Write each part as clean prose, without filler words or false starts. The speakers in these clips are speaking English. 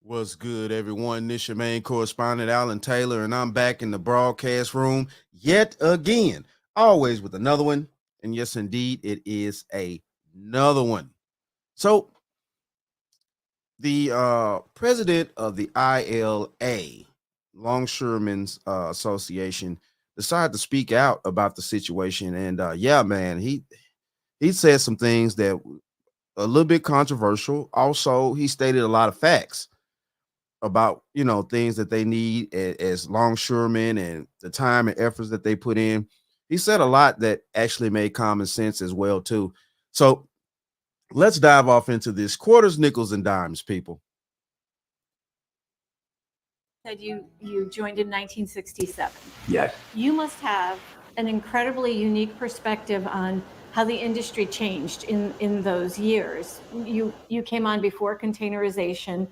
What's good, everyone? This your main correspondent, Alan Taylor, and I'm back in the broadcast room yet again, always with another one. And yes, indeed, it is another one. So, the president of the ILA, Longshoremen's Association, decided to speak out about the situation. And yeah, man, he said some things that a little bit controversial. Also, he stated a lot of facts about things that they need as longshoremen and the time and efforts that they put in. He said a lot that actually made common sense as well too. So let's dive off into this quarters, nickels, and dimes, people. Said you joined in 1967. Yes. You must have an incredibly unique perspective on how the industry changed in those years. You came on before containerization,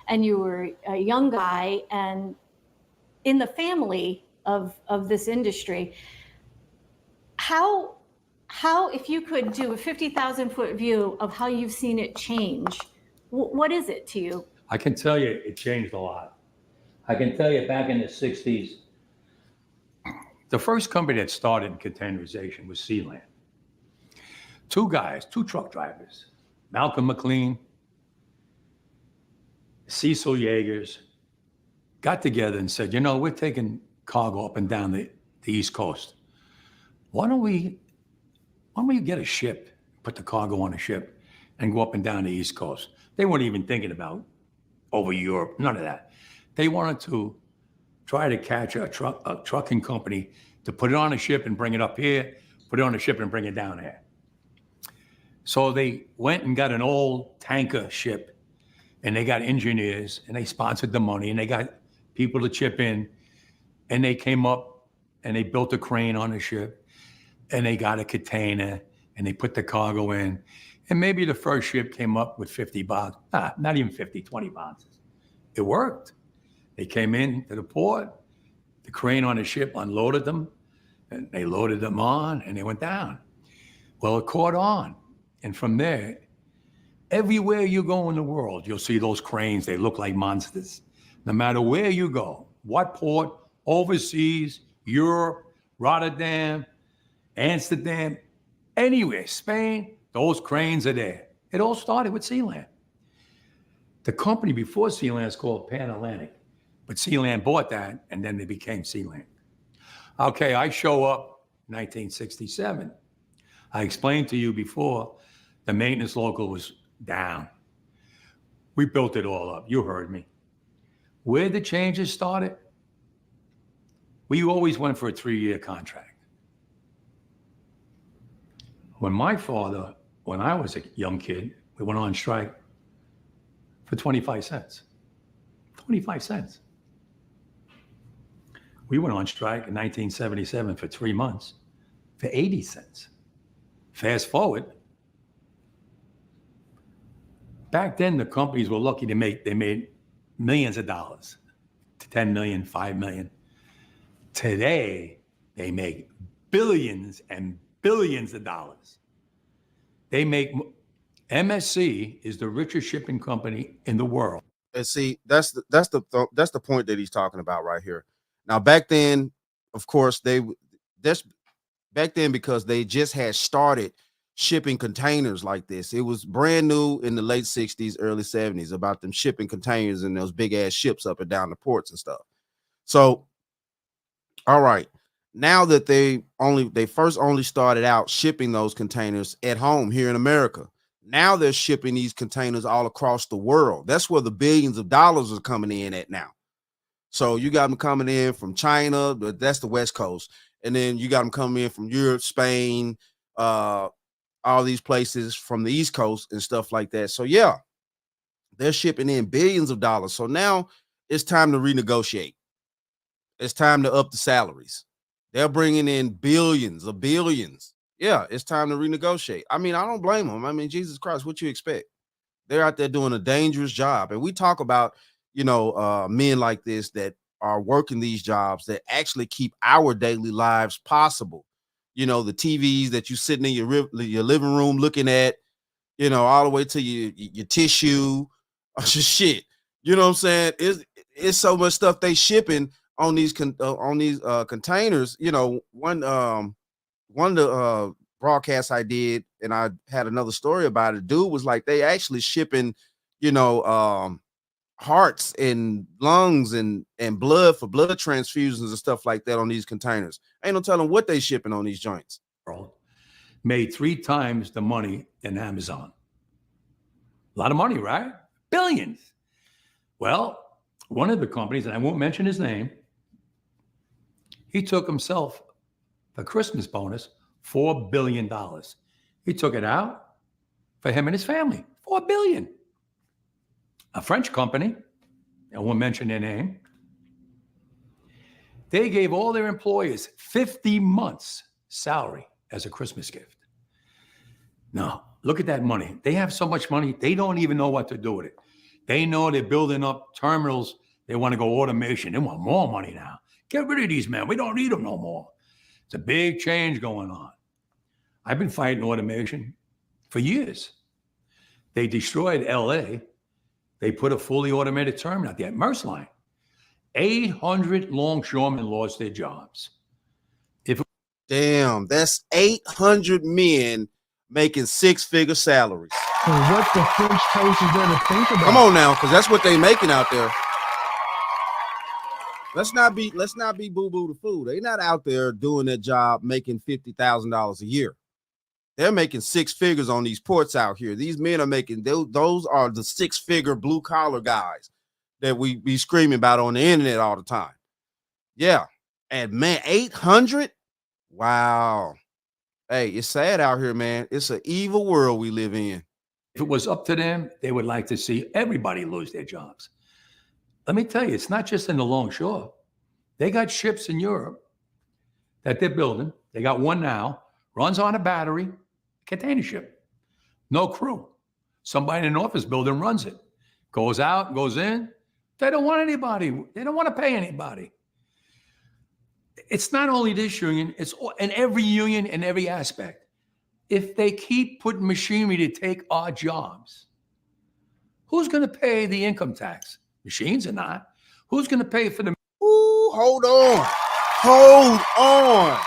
and you were a young guy and in the family of this industry. How if you could do a 50,000-foot view of how you've seen it change, what is it to you? I can tell you it changed a lot. I can tell you back in the 60s, the first company that started in containerization was Sealand. Two guys, two truck drivers, Malcolm McLean, Cecil Yeagers, got together and said, we're taking cargo up and down the East Coast. Why don't we get a ship, put the cargo on a ship, and go up and down the East Coast? They weren't even thinking about over Europe, none of that. They wanted to try to catch a trucking company to put it on a ship and bring it up here, put it on a ship and bring it down here. So they went and got an old tanker ship, and they got engineers, and they sponsored the money, and they got people to chip in, and they came up and they built a crane on the ship, and they got a container, and they put the cargo in, and maybe the first ship came up with 50 boxes, not even 50, 20 boxes. It worked. They came in to the port, the crane on the ship unloaded them, and they loaded them on, and they went down. Well, it caught on. And from there, everywhere you go in the world, you'll see those cranes. They look like monsters. No matter where you go, what port, overseas, Europe, Rotterdam, Amsterdam, anywhere, Spain, those cranes are there. It all started with Sealand. The company before Sealand is called Pan Atlantic. But Sealand bought that, and then they became Sealand. Okay, I show up 1967. I explained to you before, the maintenance local was down. We built it all up. You heard me. Where the changes started, we always went for a 3-year contract. When I was a young kid, we went on strike for 25 cents. 25 cents. We went on strike in 1977 for 3 months for 80 cents. Fast forward, back then the companies were lucky they made millions of dollars, to 10 million, 5 million. Today, they make billions and billions of dollars. MSC is the richest shipping company in the world. And see, that's the point that he's talking about right here. Now, back then, of course, back then because they just had started shipping containers like this. It was brand new in the late 60s, early 70s about them shipping containers and those big ass ships up and down the ports and stuff. So, all right, now that they first only started out shipping those containers at home here in America. Now they're shipping these containers all across the world. That's where the billions of dollars are coming in at now. So you got them coming in from China, but that's the West Coast. And then you got them coming in from Europe, Spain, all these places from the East Coast and stuff like that. So yeah, they're shipping in billions of dollars. So now it's time to renegotiate. It's time to up the salaries. They're bringing in billions of billions. Yeah, it's time to renegotiate. I mean, I don't blame them. I mean, Jesus Christ, what you expect? They're out there doing a dangerous job. And we talk about, men like this that are working these jobs that actually keep our daily lives possible. The TVs that you sitting in your living room looking at, all the way to your tissue, shit. You know what I'm saying? It's so much stuff they shipping on these containers. You know, one of the broadcasts I did, and I had another story about it. Dude was like, they actually shipping, you know, hearts and lungs and blood for blood transfusions and stuff like that on these containers. Ain't no telling what they shipping on these joints. Made 3 times the money in Amazon. A lot of money, right? Billions. Well, one of the companies, and I won't mention his name, he took himself a Christmas bonus, $4 billion. He took it out for him and his family, $4 billion. A French company, I won't mention their name, they gave all their employees 50 months salary as a Christmas gift. Now, look at that money. They have so much money, they don't even know what to do with it. They know they're building up terminals. They want to go automation. They want more money now. Get rid of these men. We don't need them no more. It's a big change going on. I've been fighting automation for years. They destroyed LA. They put a fully automated terminal at the Merce line. 800 longshoremen lost their jobs. Damn, that's 800 men making 6-figure salaries. So what the French toast is there to think about? Come on now, because that's what they making out there. Let's not be boo-boo the fool. They're not out there doing their job making $50,000 a year. They're making 6 figures on these ports out here. These men are making, those are the 6-figure blue collar guys that we be screaming about on the internet all the time. Yeah. And man, 800? Wow. Hey, it's sad out here, man. It's an evil world we live in. If it was up to them, they would like to see everybody lose their jobs. Let me tell you, it's not just in the longshore. They got ships in Europe that they're building. They got one now, runs on a battery, container ship, no crew. Somebody in an office building runs it, goes out, goes in. They don't want anybody. They don't want to pay anybody. It's not only this union, it's in every union in every aspect. If they keep putting machinery to take our jobs, who's going to pay the income tax? Machines are not. Who's going to pay for the... Ooh, hold on. Hold on.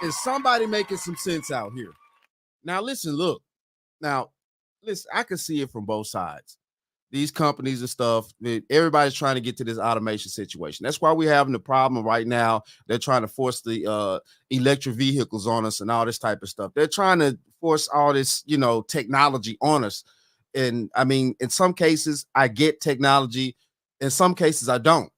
Is somebody making some sense out here? Now, listen, look. Now, listen, I can see it from both sides. These companies and stuff, everybody's trying to get to this automation situation. That's why we're having the problem right now. They're trying to force the electric vehicles on us and all this type of stuff. They're trying to force all this, you know, technology on us. And I mean, in some cases, I get technology. In some cases, I don't.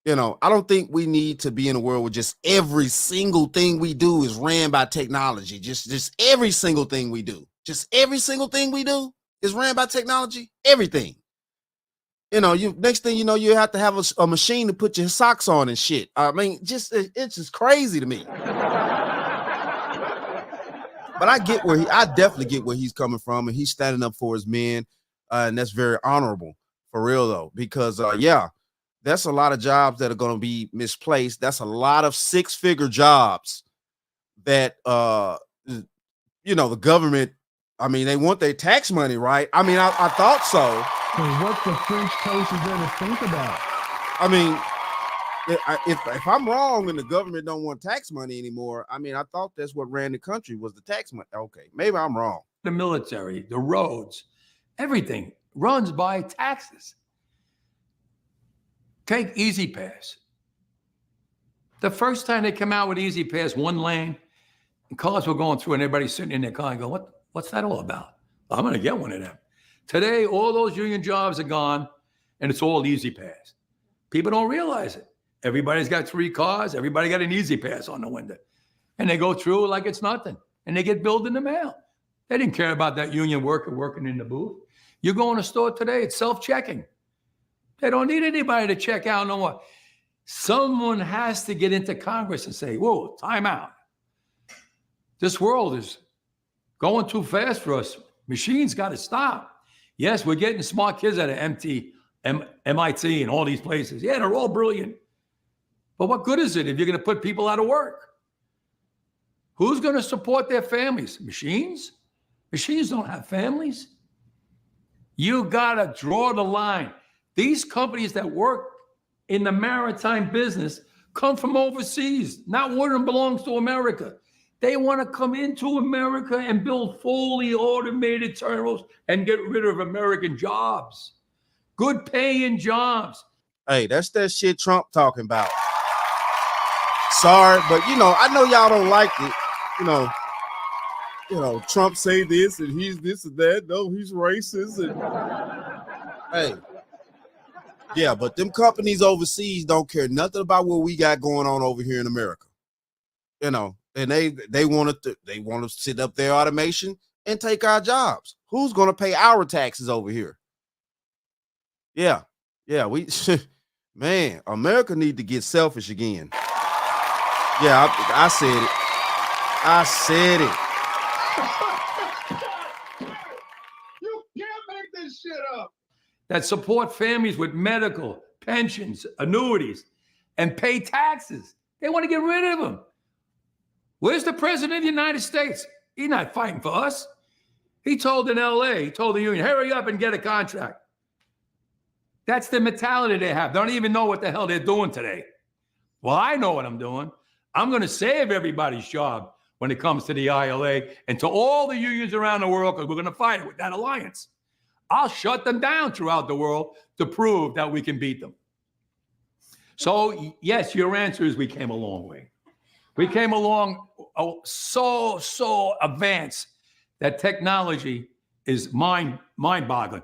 You know, I don't think we need to be in a world where just every single thing we do is ran by technology. Just every single thing we do. Just every single thing we do is ran by technology. Everything. You know, next thing you know, you have to have a machine to put your socks on and shit. I mean, it's just crazy to me. But I definitely get where he's coming from, and he's standing up for his men, and that's very honorable, for real though, because yeah, that's a lot of jobs that are going to be misplaced. That's a lot of 6-figure jobs that you know, the government, I mean, they want their tax money, right? I mean, I thought so. So what the French toast is there to think about? I mean, if I'm wrong and the government don't want tax money anymore, I mean, I thought that's what ran the country was the tax money. Okay, maybe I'm wrong. The military, the roads, everything runs by taxes. Take Easy Pass. The first time they come out with Easy Pass, one lane, and cars were going through and everybody's sitting in their car and go, what's that all about? I'm going to get one of them. Today, all those union jobs are gone and it's all Easy Pass. People don't realize it. Everybody's got 3 cars. Everybody got an Easy Pass on the window. And they go through like it's nothing. And they get billed in the mail. They didn't care about that union worker working in the booth. You go in a store today, it's self-checking. They don't need anybody to check out no more. Someone has to get into Congress and say, whoa, time out. This world is going too fast for us. Machines got to stop. Yes, we're getting smart kids out of MIT and all these places. Yeah, they're all brilliant. But what good is it if you're going to put people out of work? Who's going to support their families? Machines? Machines don't have families. You got to draw the line. These companies that work in the maritime business come from overseas. Not one of them belongs to America. They want to come into America and build fully automated terminals and get rid of American jobs. Good paying jobs. Hey, that's that shit Trump talking about. Sorry, but I know y'all don't like it. Trump say this and he's this and that. No, he's racist. And hey, yeah, but them companies overseas don't care nothing about what we got going on over here in America. And they want to sit up their automation and take our jobs. Who's going to pay our taxes over here? Yeah, we man, America need to get selfish again. Yeah, I said it. I said it. You can't make this shit up. That support families with medical, pensions, annuities, and pay taxes. They want to get rid of them. Where's the president of the United States? He's not fighting for us. He told in LA, he told the union, hurry up and get a contract. That's the mentality they have. They don't even know what the hell they're doing today. Well, I know what I'm doing. I'm going to save everybody's job when it comes to the ILA and to all the unions around the world, because we're going to fight with that alliance. I'll shut them down throughout the world to prove that we can beat them. So, yes, your answer is we came a long way. We came along so advanced that technology is mind-boggling.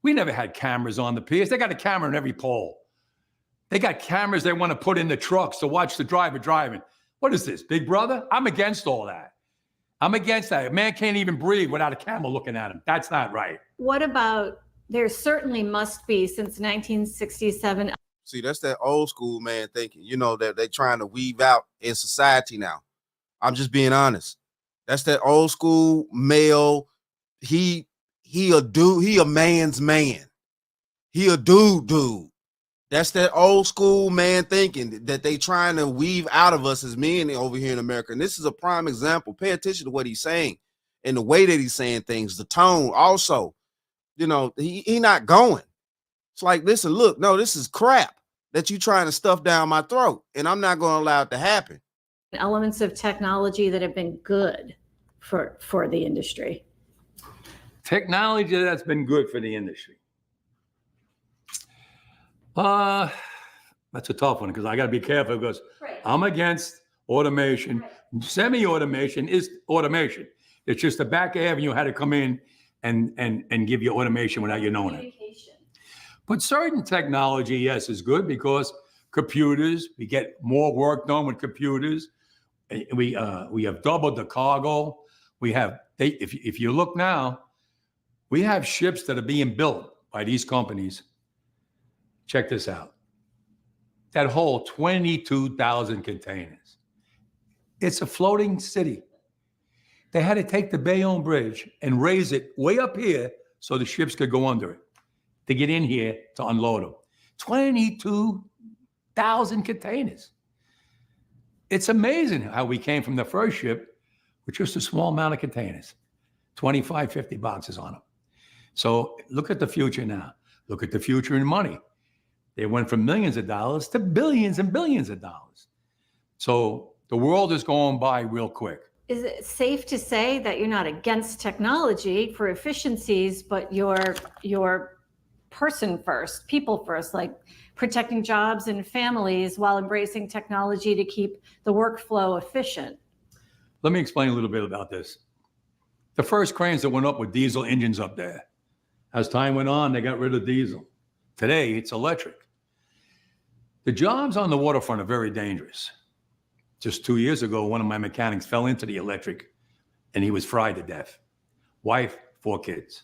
We never had cameras on the piers. They got a camera in every pole. They got cameras they want to put in the trucks to watch the driver driving. What is this, Big Brother? I'm against all that. I'm against that. A man can't even breathe without a camera looking at him. That's not right. What about, there certainly must be since 1967. See, that's that old school man thinking, that they're trying to weave out in society now. I'm just being honest. That's that old school male. He a man's man. He a dude. That's that old school man thinking that they trying to weave out of us as men over here in America. And this is a prime example. Pay attention to what he's saying and the way that he's saying things, the tone also. He not going. It's like, listen, look, no, this is crap that you trying to stuff down my throat, and I'm not going to allow it to happen. Elements of technology that have been good for the industry. Technology that's been good for the industry. That's a tough one because I got to be careful because I'm against automation. Semi-automation is automation. It's just the back avenue had to come in and give you automation without you knowing it. But certain technology, yes, is good because computers, we get more work done with computers. We have doubled the cargo. We have, if you look now, we have ships that are being built by these companies. Check this out. That whole 22,000 containers. It's a floating city. They had to take the Bayonne Bridge and raise it way up here so the ships could go under it to get in here to unload them. 22,000 containers. It's amazing how we came from the first ship with just a small amount of containers, 25, 50 boxes on them. So look at the future now. Look at the future in money. They went from millions of dollars to billions and billions of dollars. So the world is going by real quick. Is it safe to say that you're not against technology for efficiencies, but you're person first, people first, like protecting jobs and families while embracing technology to keep the workflow efficient? Let me explain a little bit about this. The first cranes that went up with diesel engines up there. As time went on, they got rid of diesel. Today, it's electric. The jobs on the waterfront are very dangerous. Just 2 years ago, one of my mechanics fell into the electric and he was fried to death. Wife, 4 kids.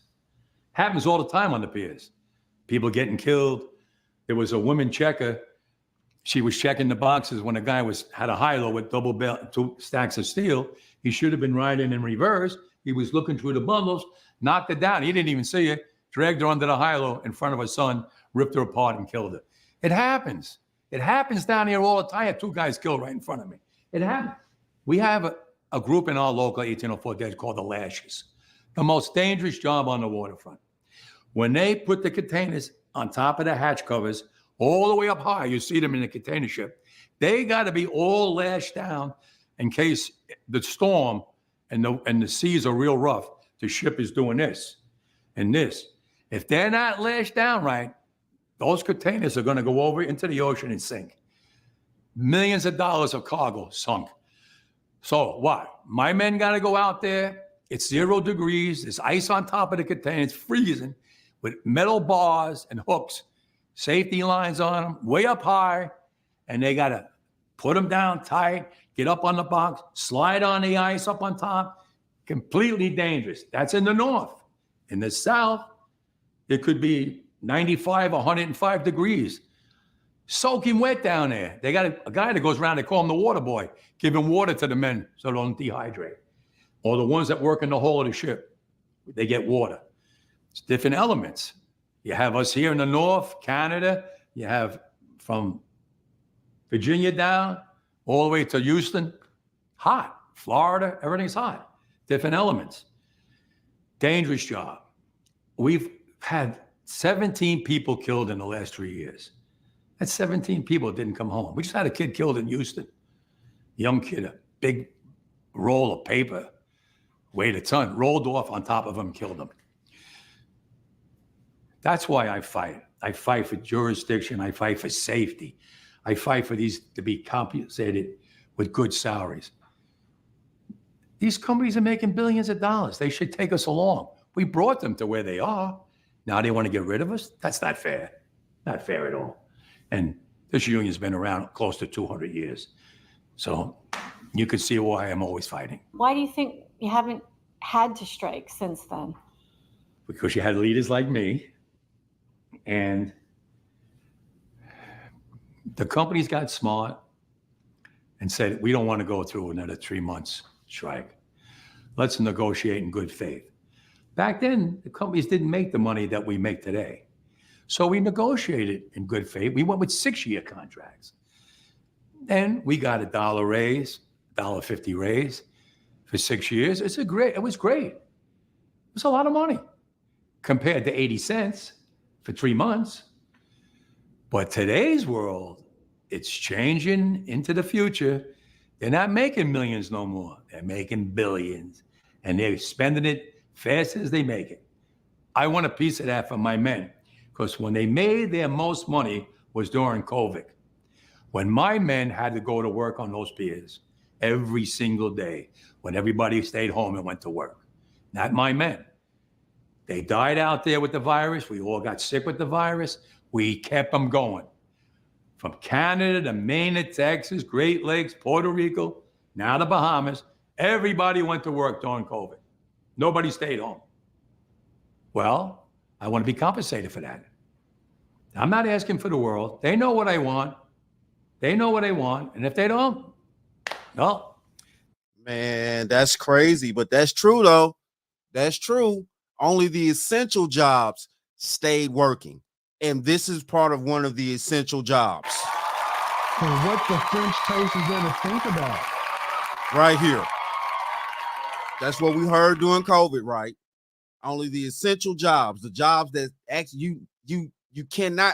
Happens all the time on the piers. People getting killed. There was a woman checker. She was checking the boxes when a guy had a high-low with 2 stacks of steel. He should have been riding in reverse. He was looking through the bundles, knocked it down. He didn't even see it. Dragged her under the high-low in front of her son, ripped her apart and killed her. It happens. It happens down here all the time. I had 2 guys killed right in front of me. It happens. We have a group in our local 1804 days called the Lashes. The most dangerous job on the waterfront. When they put the containers on top of the hatch covers, all the way up high, you see them in the container ship, they got to be all lashed down in case the storm and the seas are real rough. The ship is doing this and this. If they're not lashed down right, those containers are going to go over into the ocean and sink. Millions of dollars of cargo sunk. So what? My men got to go out there. It's 0 degrees. There's ice on top of the container. It's freezing with metal bars and hooks, safety lines on them, way up high. And they got to put them down tight, get up on the box, slide on the ice up on top. Completely dangerous. That's in the north. In the south, it could be 95, 105 degrees. Soaking wet down there. They got a guy that goes around, they call him the water boy, giving water to the men so they don't dehydrate. Or the ones that work in the hull of the ship, they get water. It's different elements. You have us here in the north, Canada. You have from Virginia down all the way to Houston. Hot. Florida, everything's hot. Different elements. Dangerous job. We've had 17 people killed in the last 3 years. That's 17 people that didn't come home. We just had a kid killed in Houston. Young kid, a big roll of paper, weighed a ton, rolled off on top of him, killed him. That's why I fight. I fight for jurisdiction. I fight for safety. I fight for these to be compensated with good salaries. These companies are making billions of dollars. They should take us along. We brought them to where they are. Now they want to get rid of us? That's not fair. Not fair at all. And this union's been around close to 200 years. So you can see why I'm always fighting. Why do you think you haven't had to strike since then? Because you had leaders like me, and the companies got smart and said, we don't want to go through another 3 months strike. Let's negotiate in good faith. Back then, the companies didn't make the money that we make today. So we negotiated in good faith. We went with 6-year contracts. Then we got $1 raise, $1.50 raise for 6 years. It was great. It was a lot of money compared to 80 cents for 3 months. But today's world, it's changing into the future. They're not making millions no more. They're making billions. And they're spending it fast as they make it. I want a piece of that for my men, because when they made their most money was during COVID. When my men had to go to work on those piers every single day, when everybody stayed home and went to work. Not my men. They died out there with the virus. We all got sick with the virus. We kept them going. From Canada to Maine to Texas, Great Lakes, Puerto Rico, now the Bahamas, everybody went to work during COVID. Nobody stayed home. Well, I want to be compensated for that. I'm not asking for the world. They know what I want. They know what I want. And if they don't, no. Man, that's crazy, but that's true though. That's true. Only the essential jobs stayed working. And this is part of one of the essential jobs. So what the French toast is there to think about? Right here. That's what we heard during COVID, right? Only the essential jobs, the jobs that actually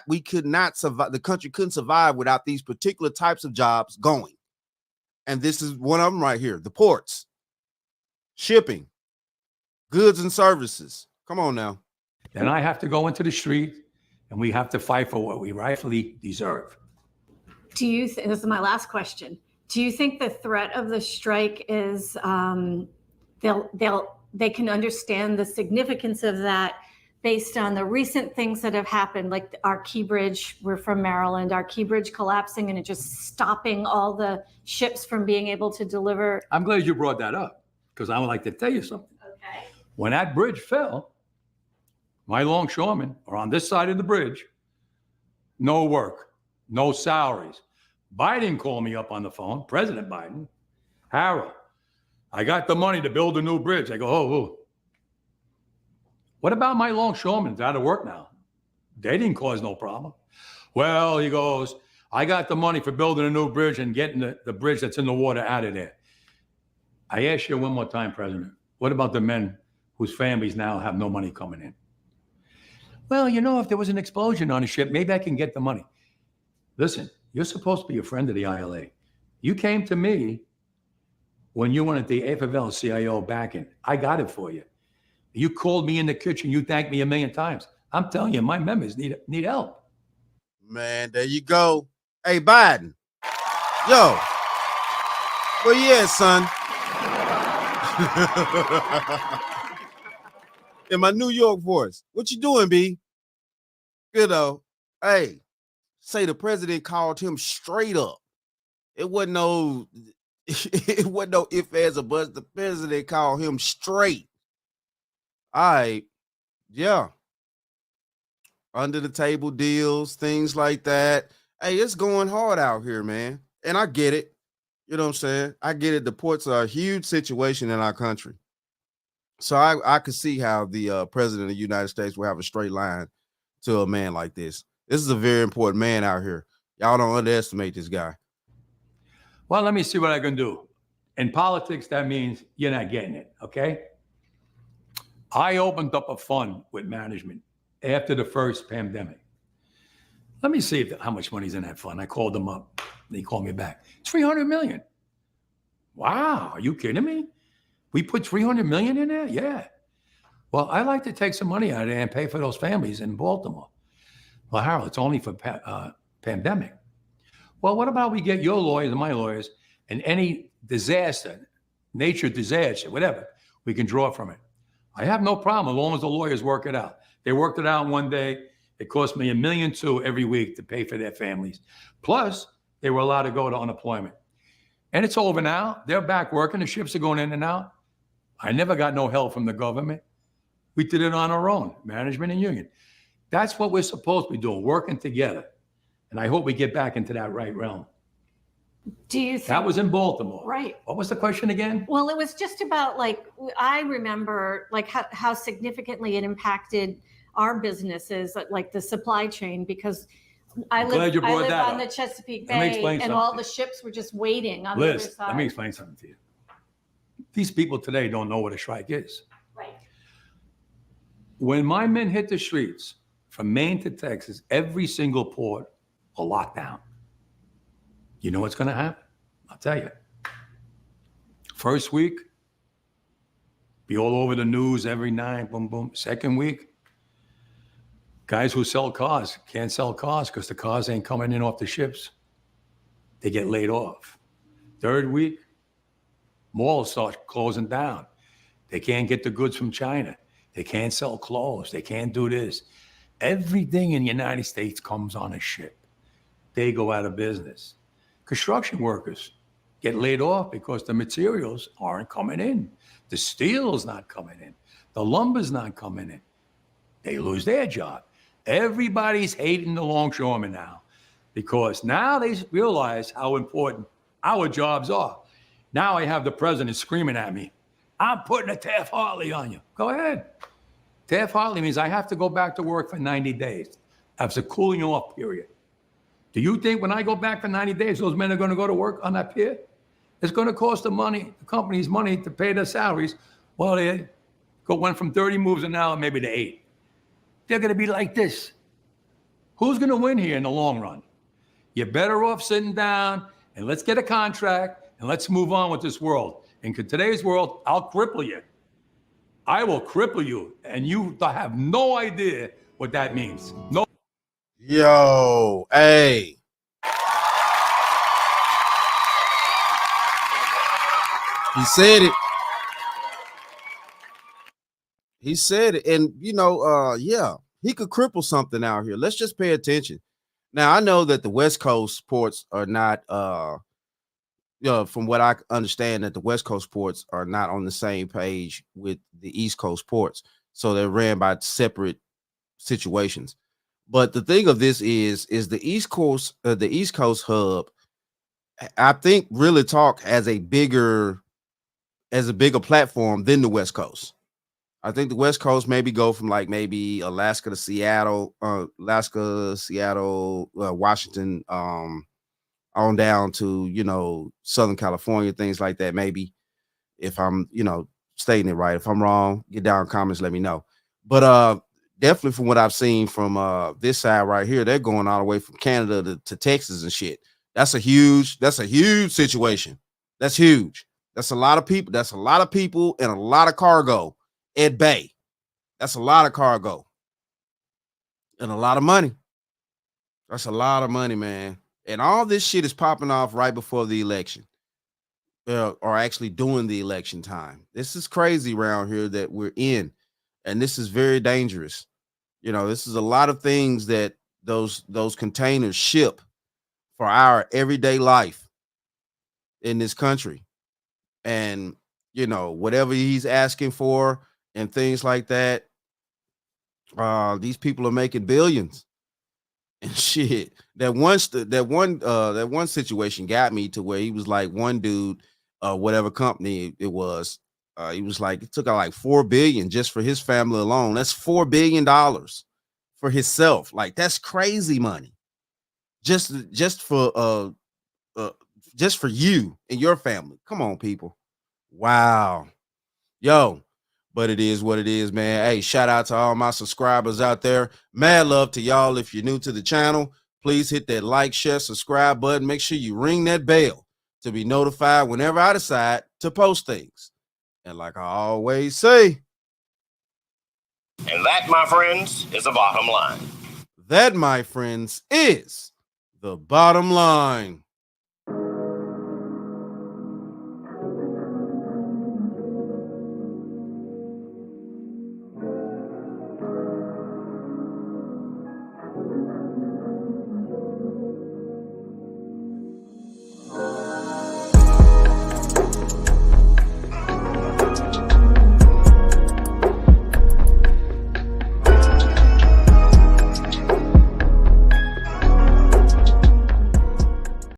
we could not survive. The country couldn't survive without these particular types of jobs going. And this is one of them right here. The ports, shipping, goods and services. Come on now. Then I have to go into the street and we have to fight for what we rightfully deserve. This is my last question. Do you think the threat of the strike is they can understand the significance of that based on the recent things that have happened, like our Key Bridge, we're from Maryland, our Key Bridge collapsing and it just stopping all the ships from being able to deliver? I'm glad you brought that up, because I would like to tell you something. Okay. When that bridge fell, my longshoremen are on this side of the bridge, no work, no salaries. Biden called me up on the phone, President Biden. Harold, I got the money to build a new bridge. I go, oh. What about my longshoremen? They're out of work now. They didn't cause no problem. Well, he goes, I got the money for building a new bridge and getting the bridge that's in the water out of there. I ask you one more time, President, what about the men whose families now have no money coming in? Well, you know, if there was an explosion on a ship, maybe I can get the money. Listen, you're supposed to be a friend of the ILA. You came to me when you wanted the AFL CIO backing. I got it for you. You called me in the kitchen. You thanked me 1,000,000 times. I'm telling you, my members need help. Man, there you go. Hey, Biden. Yo, where you at, son? In my New York voice. What you doing, B? Good though. Hey, say the president called him straight up. It wasn't no if, as, or buts. The president called him straight. All right. Yeah. Under the table deals, things like that. Hey, it's going hard out here, man. And I get it. You know what I'm saying? I get it. The ports are a huge situation in our country. So I could see how the president of the United States will have a straight line to a man like this. This is a very important man out here. Y'all don't underestimate this guy. Well, let me see what I can do. In politics, that means you're not getting it, okay? I opened up a fund with management after the first pandemic. Let me see how much money's in that fund. I called them up. They called me back. 300 million. Wow, are you kidding me? We put 300 million in there? Yeah. Well, I'd like to take some money out of there and pay for those families in Baltimore. Well, Harold, it's only for pandemic. Well, what about we get your lawyers and my lawyers, and any disaster, nature disaster, whatever, we can draw from it. I have no problem as long as the lawyers work it out. They worked it out one day. It cost me $1.2 million every week to pay for their families. Plus, they were allowed to go to unemployment. And it's over now. They're back working. The ships are going in and out. I never got no help from the government. We did it on our own, management and union. That's what we're supposed to be doing, working together. And I hope we get back into that right realm. Do you think that was in Baltimore? Right. What was the question again? Well, it was just about, like, I remember like how significantly it impacted our businesses, like the supply chain, because I live on the Chesapeake Bay, and all the ships were just waiting on the other side. Let me explain something to you. These people today don't know what a strike is. Right. When my men hit the streets from Maine to Texas, every single port will lock down. You know what's going to happen? I'll tell you. First week, be all over the news every night, boom, boom. Second week, guys who sell cars can't sell cars because the cars ain't coming in off the ships. They get laid off. Third week, malls start closing down. They can't get the goods from China. They can't sell clothes. They can't do this. Everything in the United States comes on a ship. They go out of business. Construction workers get laid off because the materials aren't coming in. The steel's not coming in. The lumber's not coming in. They lose their job. Everybody's hating the longshoremen now because now they realize how important our jobs are. Now I have the president screaming at me, I'm putting a Taft-Hartley on you. Go ahead. Taft-Hartley means I have to go back to work for 90 days. That's a cooling off period. Do you think when I go back for 90 days, those men are going to go to work on that pier? It's going to cost the company's money to pay their salaries. Well, they went from 30 moves an hour maybe to 8. They're going to be like this. Who's going to win here in the long run? You're better off sitting down and let's get a contract and let's move on with this world. In today's world, I'll cripple you. I will cripple you, and you have no idea what that means. No. Yo, hey. He said it. He said it. And, yeah, he could cripple something out here. Let's just pay attention. Now, I know that the West Coast ports are not, from what I understand, that the West Coast ports are not on the same page with the East Coast ports. So they're ran by separate situations. But the thing of this is the East Coast hub, I think, really talk as a bigger platform than the West Coast. I think the West Coast maybe go from like maybe Alaska to Seattle, Washington, on down to, Southern California, things like that. Maybe if I'm, stating it right. If I'm wrong, get down in comments, let me know. But definitely from what I've seen from this side right here, they're going all the way from Canada to Texas and shit. That's a huge situation. That's huge. That's a lot of people. That's a lot of people and a lot of cargo at bay. That's a lot of cargo and a lot of money. That's a lot of money, man. And all this shit is popping off right before the election, or actually during the election time. This is crazy around here that we're in, and this is very dangerous. You know, this is a lot of things that those containers ship for our everyday life in this country. And, you know, whatever he's asking for and things like that, these people are making billions and shit. That one situation got me to where he was like, one dude, whatever company it was, he was like, it took out like 4 billion just for his family alone. That's $4 billion for himself. Like, that's crazy money. Just for you and your family. Come on, people. Wow. Yo, but it is what it is, man. Hey, shout out to all my subscribers out there. Mad love to y'all. If you're new to the channel, please hit that like, share, subscribe button. Make sure you ring that bell to be notified whenever I decide to post things. And like I always say, and that, my friends, is the bottom line. That, my friends, is the bottom line.